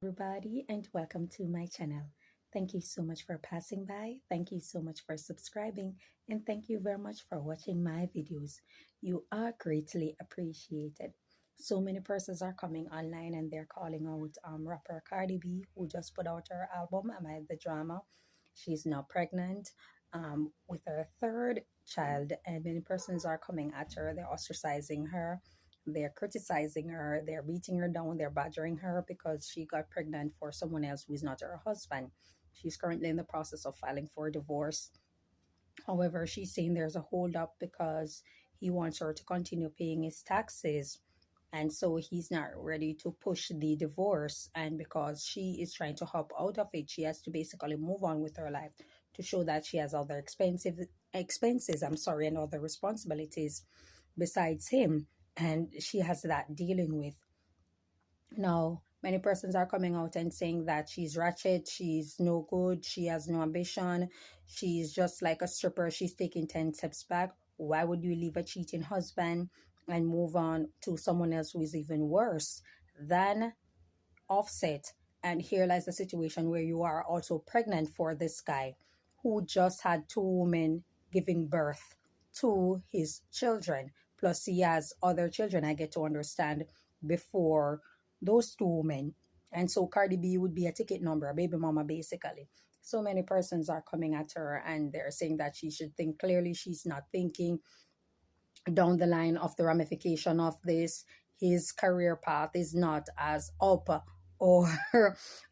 Everybody, and welcome to my channel. Thank you so much for passing by. Thank you so much for subscribing, and thank you very much for watching my videos. You are greatly appreciated. So many persons are coming online and they're calling out rapper Cardi B, who just put out her album Am I the Drama. She's now pregnant with her third child, and many persons are coming at her. They're ostracizing her, they're criticizing her, they're beating her down, they're badgering her because she got pregnant for someone else who is not her husband. She's currently in the process of filing for a divorce. However, she's saying there's a holdup because he wants her to continue paying his taxes. And so he's not ready to push the divorce. And because she is trying to hop out of it, she has to basically move on with her life to show that she has other expenses, and other responsibilities besides him. And she has that dealing with. Now, many persons are coming out and saying that she's ratchet, she's no good, she has no ambition, she's just like a stripper, she's taking 10 steps back. Why would you leave a cheating husband and move on to someone else who is even worse than Offset? And here lies the situation where you are also pregnant for this guy who just had two women giving birth to his children. Plus, he has other children, I get to understand, before those two women. And so Cardi B would be a ticket number, a baby mama, basically. So many persons are coming at her and they're saying that she should think clearly. She's not thinking down the line of the ramification of this. His career path is not as up or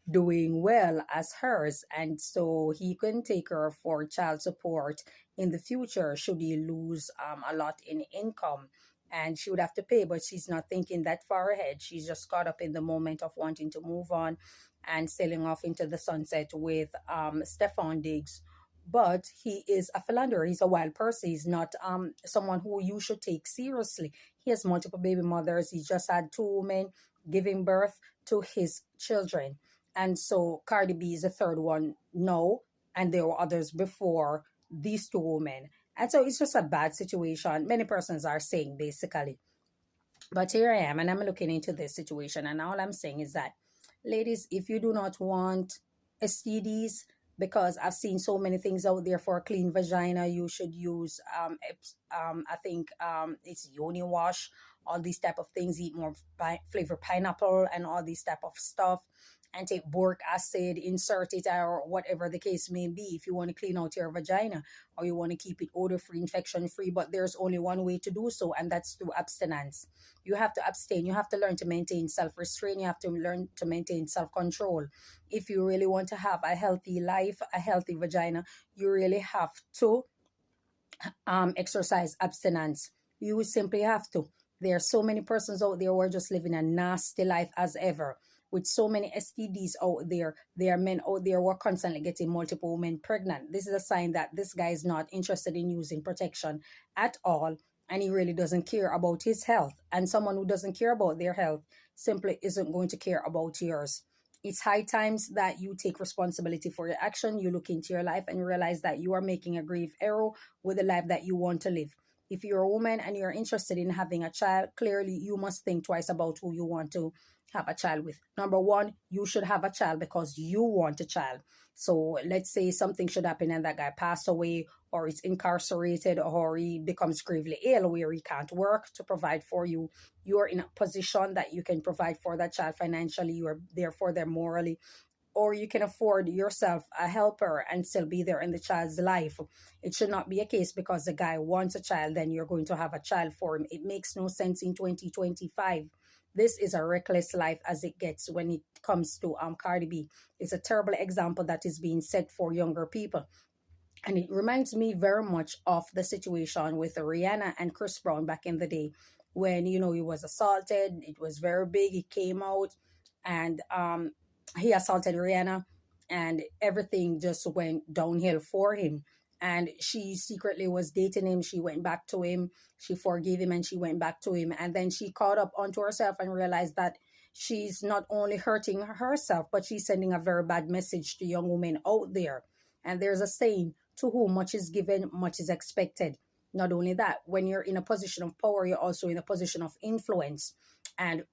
doing well as hers, and so he can take her for child support in the future should he lose a lot in income, and she would have to pay. But she's not thinking that far ahead. She's just caught up in the moment of wanting to move on and sailing off into the sunset with Stefan Diggs. But he is a philanderer. He's a wild person. He's not someone who you should take seriously. He has multiple baby mothers. He just had two women giving birth to his children. And so Cardi B is the third one now, and there were others before these two women. And so it's just a bad situation. Many persons are saying basically. But here I am, and I'm looking into this situation, and all I'm saying is that, ladies, if you do not want STDs, because I've seen so many things out there for a clean vagina, you should use I think it's yoni wash, all these type of things, eat more flavor pineapple and all these type of stuff, and take boric acid, insert it, or whatever the case may be, if you want to clean out your vagina or you want to keep it odor free, infection free. But there's only one way to do so, and that's through abstinence. You have to abstain. You have to learn to maintain self-restraint. You have to learn to maintain self-control. If you really want to have a healthy life, a healthy vagina, you really have to exercise abstinence. You simply have to. There are so many persons out there who are just living a nasty life as ever, with so many STDs out there. There are men out there who are constantly getting multiple women pregnant. This is a sign that this guy is not interested in using protection at all, and he really doesn't care about his health. And someone who doesn't care about their health simply isn't going to care about yours. It's high times that you take responsibility for your action. You look into your life and you realize that you are making a grave error with the life that you want to live. If you're a woman and you're interested in having a child, clearly you must think twice about who you want to have a child with. Number one, you should have a child because you want a child. So let's say something should happen and that guy passed away, or is incarcerated, or he becomes gravely ill where he can't work to provide for you. You are in a position that you can provide for that child financially. You are there for them morally, or you can afford yourself a helper and still be there in the child's life. It should not be a case because the guy wants a child, then you're going to have a child for him. It makes no sense in 2025. This is a reckless life as it gets when it comes to Cardi B. It's a terrible example that is being set for younger people. And it reminds me very much of the situation with Rihanna and Chris Brown back in the day when, he was assaulted. It was very big. He came out and he assaulted Rihanna, and everything just went downhill for him. And she secretly was dating him. She went back to him. She forgave him and she went back to him. And then she caught up onto herself and realized that she's not only hurting herself, but she's sending a very bad message to young women out there. And there's a saying, to whom much is given, much is expected. Not only that, when you're in a position of power, you're also in a position of influence. And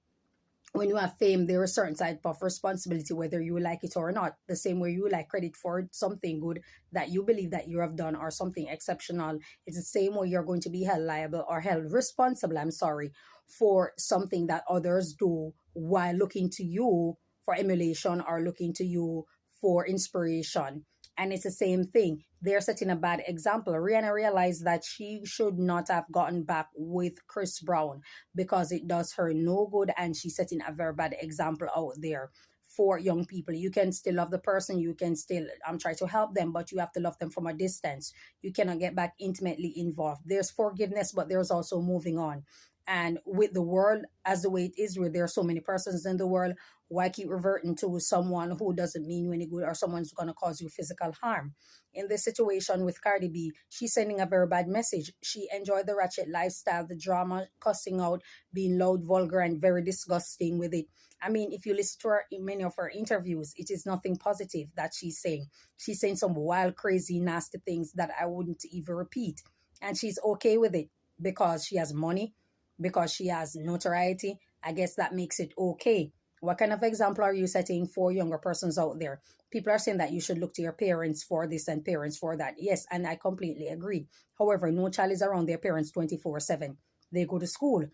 when you have fame, there is certain type of responsibility, whether you like it or not. The same way you like credit for something good that you believe that you have done or something exceptional, it's the same way you're going to be held liable or held responsible, I'm sorry, for something that others do while looking to you for emulation or looking to you for inspiration. And it's the same thing. They're setting a bad example. Rihanna realized that she should not have gotten back with Chris Brown because it does her no good, and she's setting a very bad example out there for young people. You can still love the person, you can still try to help them, but you have to love them from a distance. You cannot get back intimately involved. There's forgiveness, but there's also moving on. And with the world as the way it is, where there are so many persons in the world, why keep reverting to someone who doesn't mean you any good or someone's going to cause you physical harm? In this situation with Cardi B, she's sending a very bad message. She enjoyed the ratchet lifestyle, the drama, cussing out, being loud, vulgar, and very disgusting with it. I mean, if you listen to her in many of her interviews, it is nothing positive that she's saying. She's saying some wild, crazy, nasty things that I wouldn't even repeat. And she's okay with it because she has money, because she has notoriety. I guess that makes it okay. What kind of example are you setting for younger persons out there? People are saying that you should look to your parents for this and parents for that. Yes, and I completely agree. However, no child is around their parents 24/7. They go to school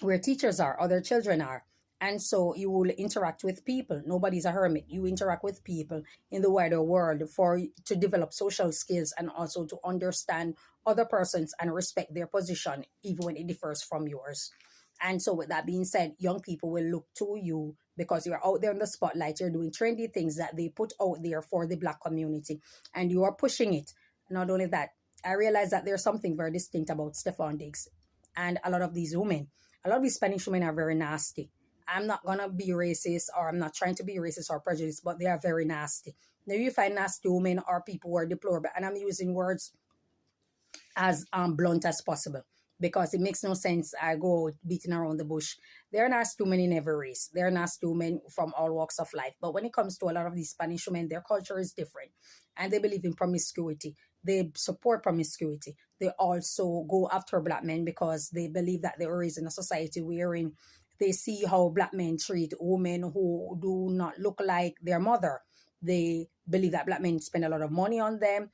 where teachers are, other children are. And so you will interact with people. Nobody's a hermit. You interact with people in the wider world for to develop social skills and also to understand other persons and respect their position, even when it differs from yours. And so, with that being said, young people will look to you because you're out there in the spotlight. You're doing trendy things that they put out there for the Black community, and you are pushing it. Not only that, I realize that there's something very distinct about Stefan Diggs and a lot of these women. A lot of these Spanish women are very nasty. I'm not gonna be racist, or I'm not trying to be racist or prejudiced, but they are very nasty. Now you find nasty women or people who are deplorable, and I'm using words as blunt as possible because it makes no sense. I go beating around the bush. There are nasty women in every race. There are nasty women from all walks of life. But when it comes to a lot of these Spanish women, their culture is different, and they believe in promiscuity. They support promiscuity. They also go after Black men because they believe that they were raised in a society wherein they see how Black men treat women who do not look like their mother. They believe that Black men spend a lot of money on them,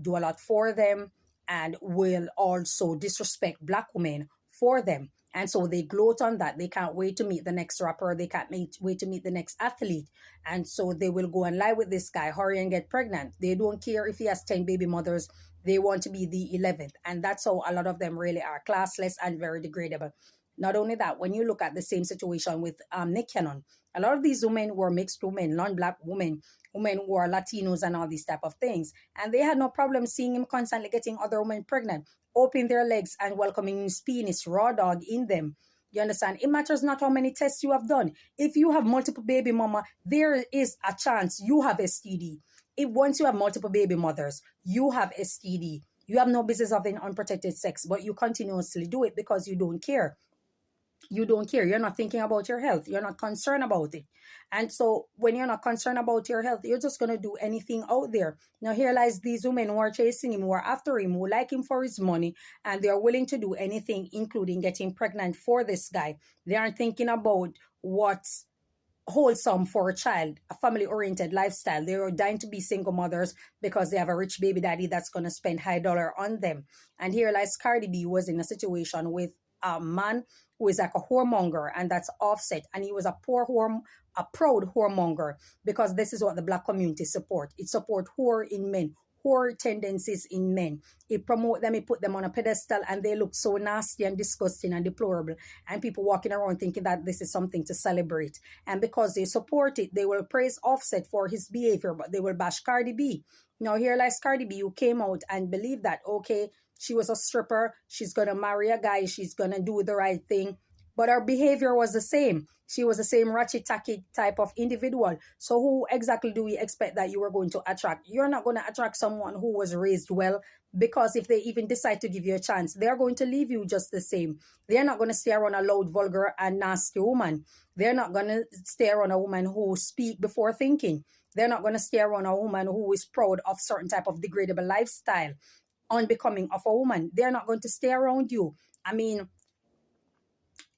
do a lot for them, and will also disrespect Black women for them. And so they gloat on that. They can't wait to meet the next rapper. They can't wait to meet the next athlete. And so they will go and lie with this guy, hurry and get pregnant. They don't care if he has 10 baby mothers. They want to be the 11th. And that's how a lot of them really are, classless and very degradable. Not only that, when you look at the same situation with Nick Cannon, a lot of these women were mixed women, non-Black women, women who are Latinos and all these type of things. And they had no problem seeing him constantly getting other women pregnant, opening their legs and welcoming his penis, raw dog in them. You understand? It matters not how many tests you have done. If you have multiple baby mama, there is a chance you have STD. If once you have multiple baby mothers, you have STD. You have no business having unprotected sex, but you continuously do it because you don't care. You don't care. You're not thinking about your health. You're not concerned about it. And so when you're not concerned about your health, you're just going to do anything out there. Now here lies these women who are chasing him, who are after him, who like him for his money, and they are willing to do anything, including getting pregnant for this guy. They aren't thinking about what's wholesome for a child, a family oriented lifestyle. They're dying to be single mothers because they have a rich baby daddy that's going to spend high dollar on them. And here lies Cardi B was in a situation with a man who is like a whoremonger, and that's Offset. And he was a a proud whoremonger, because this is what the Black community support. It support whore in men, whore tendencies in men. It promote them, it put them on a pedestal, and they look so nasty and disgusting and deplorable. And people walking around thinking that this is something to celebrate. And because they support it, they will praise Offset for his behavior, but they will bash Cardi B. Now here lies Cardi B, who came out and believed that, okay, she was a stripper, she's gonna marry a guy, she's gonna do the right thing. But her behavior was the same. She was the same ratchet tacky type of individual. So who exactly do we expect that you are going to attract? You're not going to attract someone who was raised well, because if they even decide to give you a chance, they're going to leave you just the same. They're not going to stay around a loud, vulgar, and nasty woman. They're not going to stay around a woman who speak before thinking. They're not going to stay around a woman who is proud of certain type of degradable lifestyle, unbecoming of a woman. They're not going to stay around you. I mean,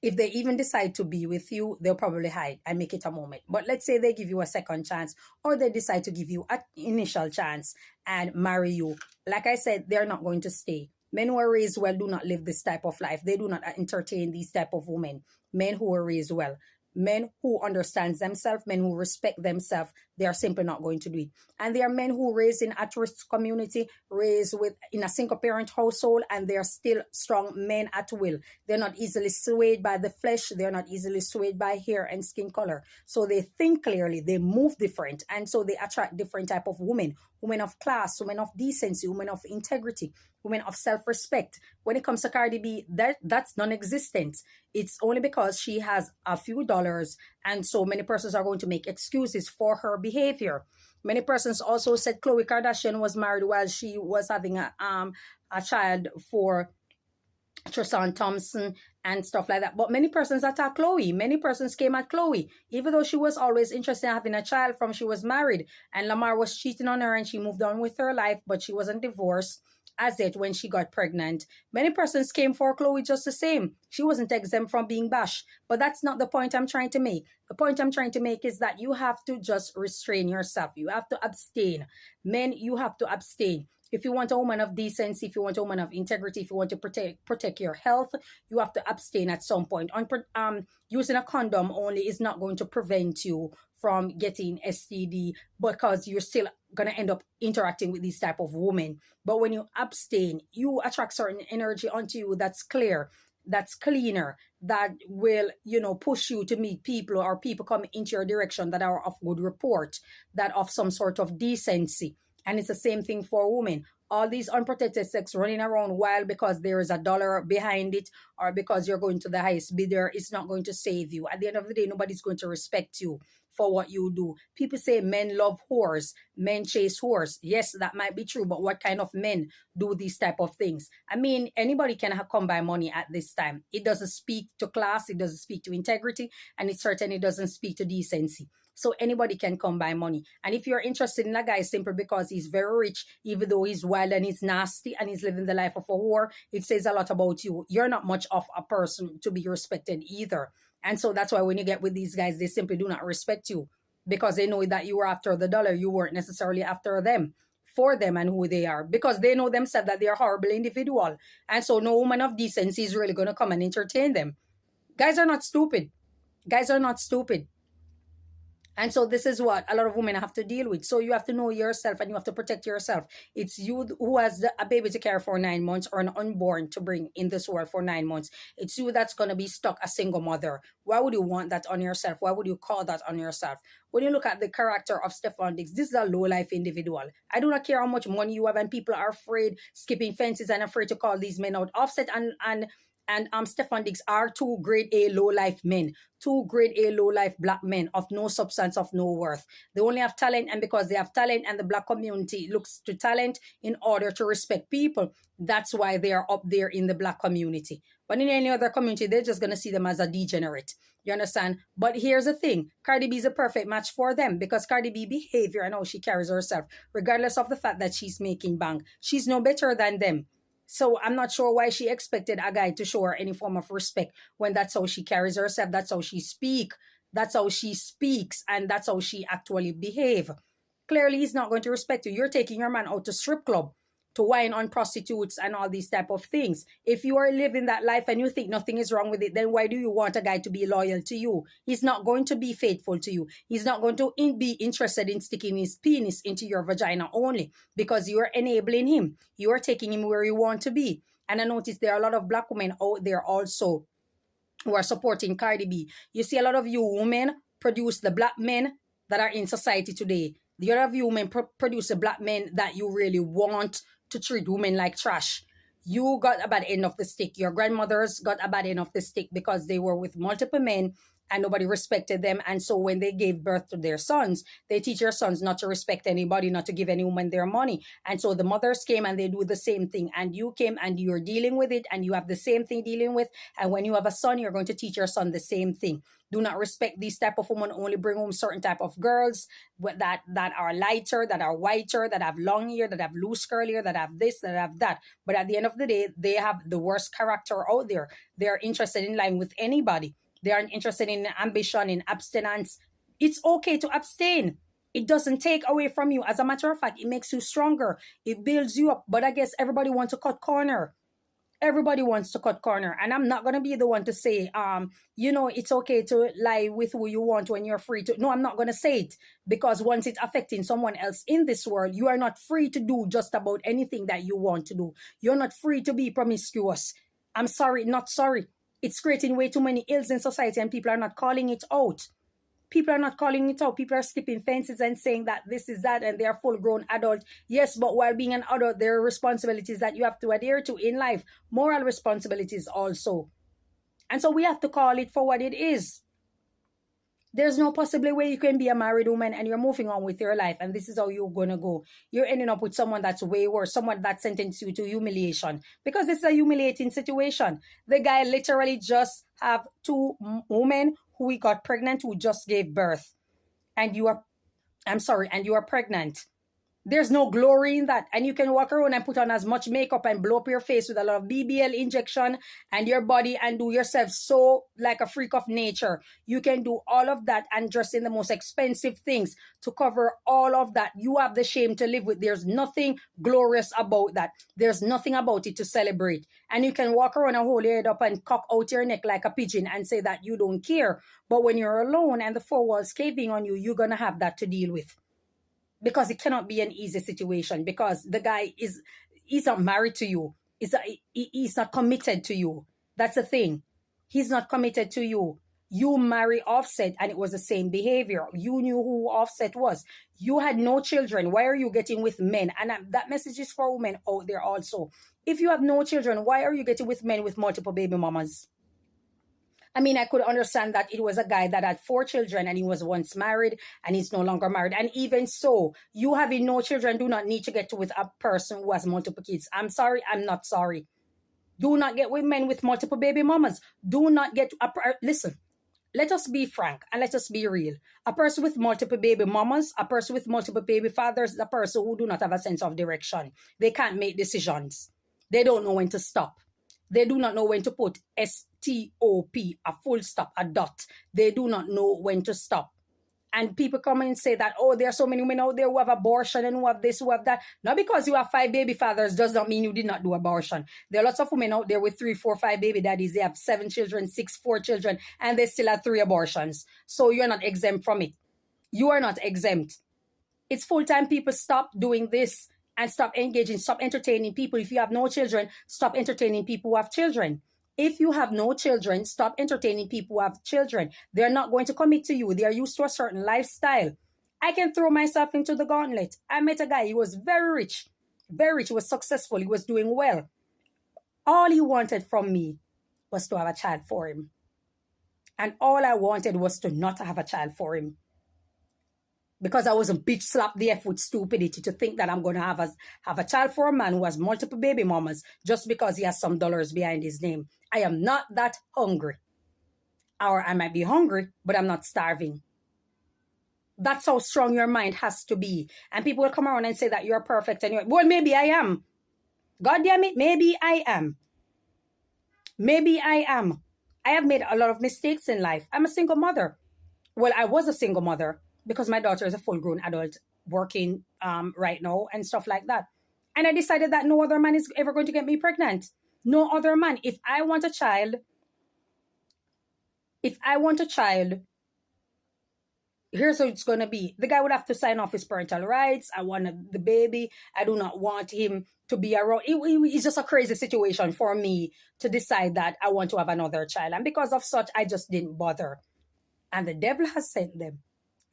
If they even decide to be with you, they'll probably hide and make it a moment. But let's say they give you a second chance, or they decide to give you an initial chance and marry you. Like I said, they're not going to stay. Men who are raised well do not live this type of life. They do not entertain these type of women. Men who are raised well, men who understands themselves, men who respect themselves, they are simply not going to do it. And there are men who raised in at-risk community, raised with in a single parent household, and they are still strong men at will. They're not easily swayed by the flesh. They're not easily swayed by hair and skin color. So they think clearly, they move different. And so they attract different type of women, women of class, women of decency, women of integrity, women of self-respect. When it comes to Cardi B, that's non-existent. It's only because she has a few dollars, and so many persons are going to make excuses for her behavior. Many persons also said Khloe Kardashian was married while she was having a child for Tristan Thompson and stuff like that. But many persons attack Khloe. Many persons came at Khloe, even though she was always interested in having a child from she was married. And Lamar was cheating on her and she moved on with her life, but she wasn't divorced as yet when she got pregnant. Many persons came for Khloe just the same. She wasn't exempt from being bashed. But that's not the point I'm trying to make. The point I'm trying to make is that you have to just restrain yourself. You have to abstain. Men, you have to abstain. If you want a woman of decency, if you want a woman of integrity, if you want to protect your health, you have to abstain at some point. Using a condom only is not going to prevent you from getting STD, because you're still going to end up interacting with these type of women. But when you abstain, you attract certain energy onto you that's clear, that's cleaner, that will, push you to meet people, or people come into your direction that are of good report, that of some sort of decency. And it's the same thing for women. All these unprotected sex running around wild because there is a dollar behind it, or because you're going to the highest bidder, it's not going to save you. At the end of the day, nobody's going to respect you for what you do. People say men love whores, men chase whores. Yes, that might be true, but what kind of men do these type of things? I mean, anybody can come by money at this time. It doesn't speak to class, it doesn't speak to integrity, and it certainly doesn't speak to decency. So anybody can come by money. And if you're interested in a guy simply because he's very rich, even though he's wild and he's nasty and he's living the life of a whore, it says a lot about you. You're not much of a person to be respected either. And so that's why when you get with these guys, they simply do not respect you, because they know that you were after the dollar. You weren't necessarily after them, for them and who they are, because they know themselves that they're a horrible individual. And so no woman of decency is really going to come and entertain them. Guys are not stupid. Guys are not stupid. And so this is what a lot of women have to deal with. So you have to know yourself and you have to protect yourself. It's you who has a baby to care for 9 months, or an unborn to bring in this world for 9 months. It's you that's going to be stuck a single mother. Why would you want that on yourself? Why would you call that on yourself? When you look at the character of Stefan Diggs, this is a low-life individual. I do not care how much money you have, and people are afraid, skipping fences and afraid to call these men out. Offset and Stefan Diggs are two grade A low-life men, two grade A low-life black men of no substance, of no worth. They only have talent, and because they have talent and the black community looks to talent in order to respect people, that's why they are up there in the black community. But in any other community, they're just going to see them as a degenerate. You understand? But here's the thing. Cardi B is a perfect match for them, because Cardi B behavior and how she carries herself, regardless of the fact that she's making bank, she's no better than them. So I'm not sure why she expected a guy to show her any form of respect when that's how she carries herself, that's how she that's how she speaks, and that's how she actually behave. Clearly, he's not going to respect you. You're taking your man out to strip club, to wine on prostitutes and all these type of things. If you are living that life and you think nothing is wrong with it, then why do you want a guy to be loyal to you? He's not going to be faithful to you. He's not going to be interested in sticking his penis into your vagina only because you are enabling him. You are taking him where you want to be. And I notice there are a lot of black women out there also who are supporting Cardi B. You see a lot of you women produce the black men that are in society today. The other of you women produce the black men that you really want to treat women like trash. You got a bad end of the stick. Your grandmothers got a bad end of the stick because they were with multiple men and nobody respected them. And so when they gave birth to their sons, they teach their sons not to respect anybody, not to give any woman their money. And so the mothers came and they do the same thing. And you came and you're dealing with it and you have the same thing dealing with. And when you have a son, you're going to teach your son the same thing. Do not respect these type of women. Only bring home certain type of girls that are lighter, that are whiter, that have long hair, that have loose curly hair, that have this, that have that. But at the end of the day, they have the worst character out there. They're interested in lying with anybody. They aren't interested in ambition, in abstinence. It's okay to abstain. It doesn't take away from you. As a matter of fact, it makes you stronger. It builds you up. But I guess everybody wants to cut corner. Everybody wants to cut corner. And I'm not going to be the one to say, it's okay to lie with who you want when you're free to. No, I'm not going to say it. Because once it's affecting someone else in this world, you are not free to do just about anything that you want to do. You're not free to be promiscuous. I'm sorry, not sorry. It's creating way too many ills in society and people are not calling it out. People are not calling it out. People are skipping fences and saying that this is that and they are full-grown adult. Yes, but while being an adult, there are responsibilities that you have to adhere to in life. Moral responsibilities also. And so we have to call it for what it is. There's no possible way you can be a married woman and you're moving on with your life and this is how you're going to go. You're ending up with someone that's way worse, someone that sentenced you to humiliation. Because it's a humiliating situation. The guy literally just have two women who he got pregnant, who just gave birth. And you are pregnant. There's no glory in that. And you can walk around and put on as much makeup and blow up your face with a lot of BBL injection and your body and do yourself so like a freak of nature. You can do all of that and dress in the most expensive things to cover all of that. You have the shame to live with. There's nothing glorious about that. There's nothing about it to celebrate. And you can walk around and hold your head up and cock out your neck like a pigeon and say that you don't care. But when you're alone and the four walls caving on you, you're going to have that to deal with. Because it cannot be an easy situation because the guy he's not married to you. He's not committed to you. That's the thing. He's not committed to you. You marry Offset and it was the same behavior. You knew who Offset was. You had no children. Why are you getting with men? And that message is for women out there also. If you have no children, why are you getting with men with multiple baby mamas? I mean, I could understand that it was a guy that had 4 children and he was once married and he's no longer married. And even so, you having no children do not need to get with a person who has multiple kids. I'm sorry, I'm not sorry. Do not get with men with multiple baby mamas. Do not get... Listen, let us be frank and let us be real. A person with multiple baby mamas, a person with multiple baby fathers, is a person who do not have a sense of direction. They can't make decisions. They don't know when to stop. They do not know when to put stop, a full stop, a dot. They do not know when to stop. And people come and say that, oh, there are so many women out there who have abortion and who have this, who have that. Not because you have 5 baby fathers does not mean you did not do abortion. There are lots of women out there with 3, 4, 5 baby daddies. They have 7 children, 6, 4 children, and they still have 3 abortions. So you're not exempt from it. You are not exempt. It's full-time people. Stop doing this. And stop engaging, stop entertaining people. If you have no children, stop entertaining people who have children. If you have no children, stop entertaining people who have children. They're not going to commit to you. They are used to a certain lifestyle. I can throw myself into the gauntlet. I met a guy, he was very rich. Very rich, he was successful, he was doing well. All he wanted from me was to have a child for him. And all I wanted was to not have a child for him. Because I was a bitch slap the F with stupidity to think that I'm going to have a child for a man who has multiple baby mamas just because he has some dollars behind his name. I am not that hungry. Or I might be hungry, but I'm not starving. That's how strong your mind has to be. And people will come around and say that you're perfect. And well, maybe I am. God damn it, maybe I am. Maybe I am. I have made a lot of mistakes in life. I'm a single mother. Well, I was a single mother. Because my daughter is a full-grown adult working right now and stuff like that. And I decided that no other man is ever going to get me pregnant. No other man. If I want a child, here's how it's going to be. The guy would have to sign off his parental rights. I want the baby. I do not want him to be around. It's just a crazy situation for me to decide that I want to have another child. And because of such, I just didn't bother. And the devil has sent them.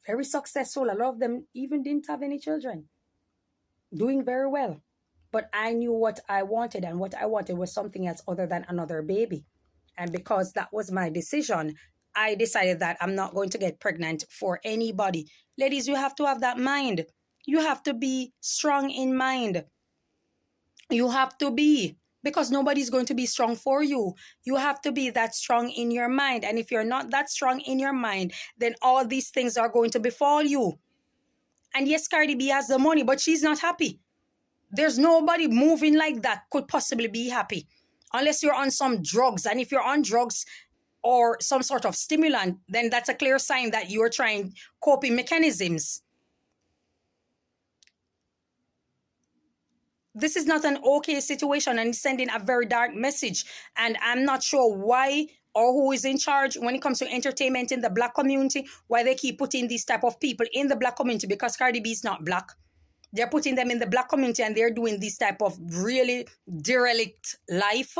Very successful. A lot of them even didn't have any children. Doing very well. But I knew what I wanted, and what I wanted was something else other than another baby. And because that was my decision, I decided that I'm not going to get pregnant for anybody. Ladies, you have to have that mind. You have to be strong in mind. You have to be, because nobody's going to be strong for you. You have to be that strong in your mind. And if you're not that strong in your mind, then all these things are going to befall you. And yes, Cardi B has the money, but she's not happy. There's nobody moving like that could possibly be happy unless you're on some drugs. And if you're on drugs or some sort of stimulant, then that's a clear sign that you're trying coping mechanisms. This is not an okay situation, and it's sending a very dark message. And I'm not sure why or who is in charge when it comes to entertainment in the Black community, why they keep putting these type of people in the Black community, because Cardi B is not Black. They're putting them in the Black community and they're doing this type of really derelict life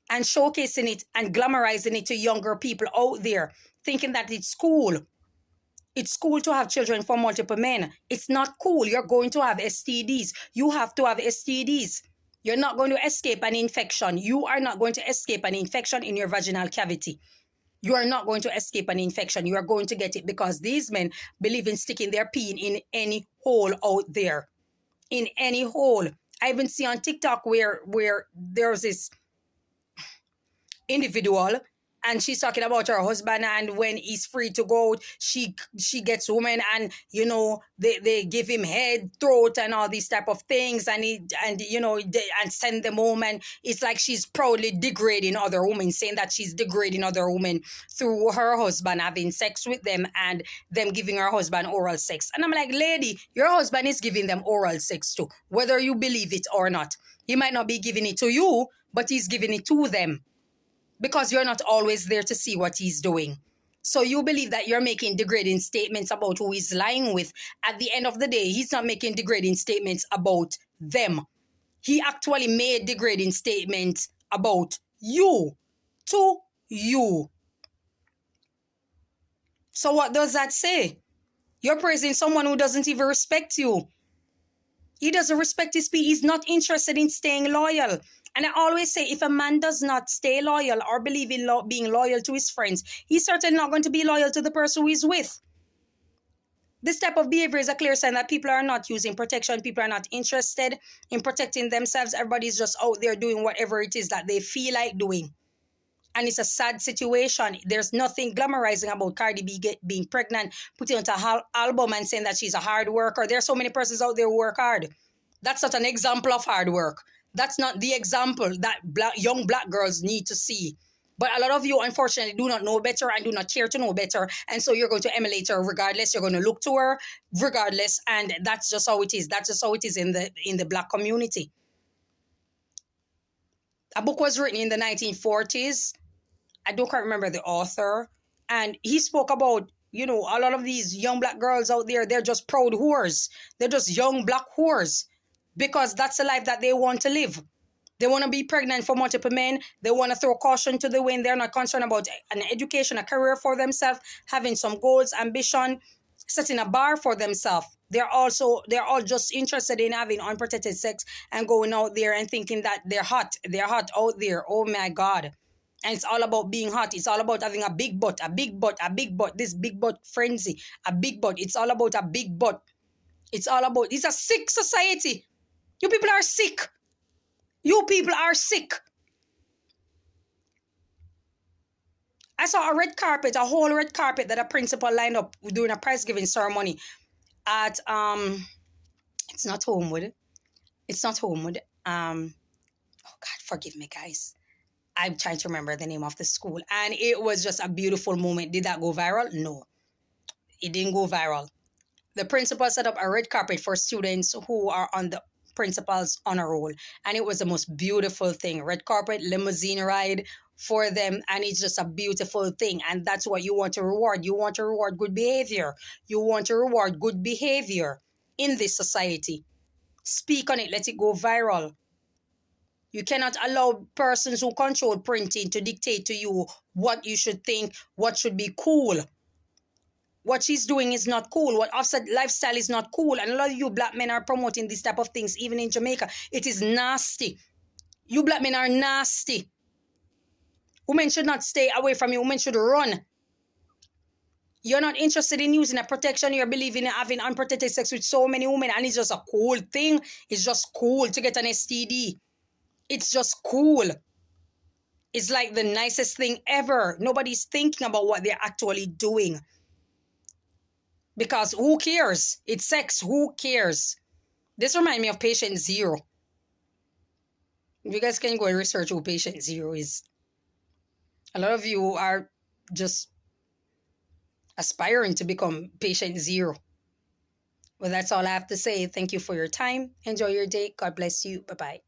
and showcasing it and glamorizing it to younger people out there, thinking that it's cool. It's cool to have children for multiple men. It's not cool. You're going to have STDs. You have to have STDs. You're not going to escape an infection. You are not going to escape an infection in your vaginal cavity. You are not going to escape an infection. You are going to get it because these men believe in sticking their peen in any hole out there. In any hole. I even see on TikTok where there's this individual and she's talking about her husband, and when he's free to go, she gets women, and you know they give him head, throat, and all these type of things, and and send them home, and it's like she's proudly degrading other women, saying that she's degrading other women through her husband having sex with them and them giving her husband oral sex. And I'm like, lady, your husband is giving them oral sex too, whether you believe it or not. He might not be giving it to you, but he's giving it to them. Because you're not always there to see what he's doing. So you believe that you're making degrading statements about who he's lying with. At the end of the day, he's not making degrading statements about them. He actually made degrading statements about you. To you. So what does that say? You're praising someone who doesn't even respect you. He doesn't respect his people. He's not interested in staying loyal. And I always say, if a man does not stay loyal or believe in being loyal to his friends, he's certainly not going to be loyal to the person who he's with. This type of behavior is a clear sign that people are not using protection. People are not interested in protecting themselves. Everybody's just out there doing whatever it is that they feel like doing. And it's a sad situation. There's nothing glamorizing about Cardi B being pregnant, putting out an album and saying that she's a hard worker. There are so many persons out there who work hard. That's not an example of hard work. That's not the example that young black girls need to see. But a lot of you, unfortunately, do not know better and do not care to know better. And so you're going to emulate her regardless. You're going to look to her regardless. And that's just how it is. That's just how it is in the black community. A book was written in the 1940s. I don't quite remember the author. And he spoke about, a lot of these young black girls out there, they're just proud whores. They're just young black whores. Because that's the life that they want to live. They want to be pregnant for multiple men. They want to throw caution to the wind. They're not concerned about an education, a career for themselves, having some goals, ambition, setting a bar for themselves. They're all just interested in having unprotected sex and going out there and thinking that they're hot. They're hot out there. Oh my God. And it's all about being hot. It's all about having a big butt, a big butt, a big butt. This big butt frenzy, a big butt. It's all about a big butt. It's a sick society. You people are sick. You people are sick. I saw a red carpet, a whole red carpet that a principal lined up during a prize giving ceremony at it's not Homewood. It's not Homewood. Oh God, forgive me, guys. I'm trying to remember the name of the school. And it was just a beautiful moment. Did that go viral? No. It didn't go viral. The principal set up a red carpet for students who are on the principal's honor roll, and it was the most beautiful thing. Red carpet, limousine ride for them, and it's just a beautiful thing. And that's what you want to reward. You want to reward good behavior. You want to reward good behavior in this society. Speak on it. Let it go viral. You cannot allow persons who control printing to dictate to you what you should think, what should be cool. What she's doing is not cool. What Offset lifestyle is not cool. And a lot of you black men are promoting this type of things, even in Jamaica. It is nasty. You black men are nasty. Women should not stay away from you. Women should run. You're not interested in using a protection. You're believing in having unprotected sex with so many women, and it's just a cool thing. It's just cool to get an STD. It's just cool. It's like the nicest thing ever. Nobody's thinking about what they're actually doing. Because who cares? It's sex. Who cares? This reminds me of patient zero. You guys can go and research who patient zero is. A lot of you are just aspiring to become patient zero. Well, that's all I have to say. Thank you for your time. Enjoy your day. God bless you. Bye-bye.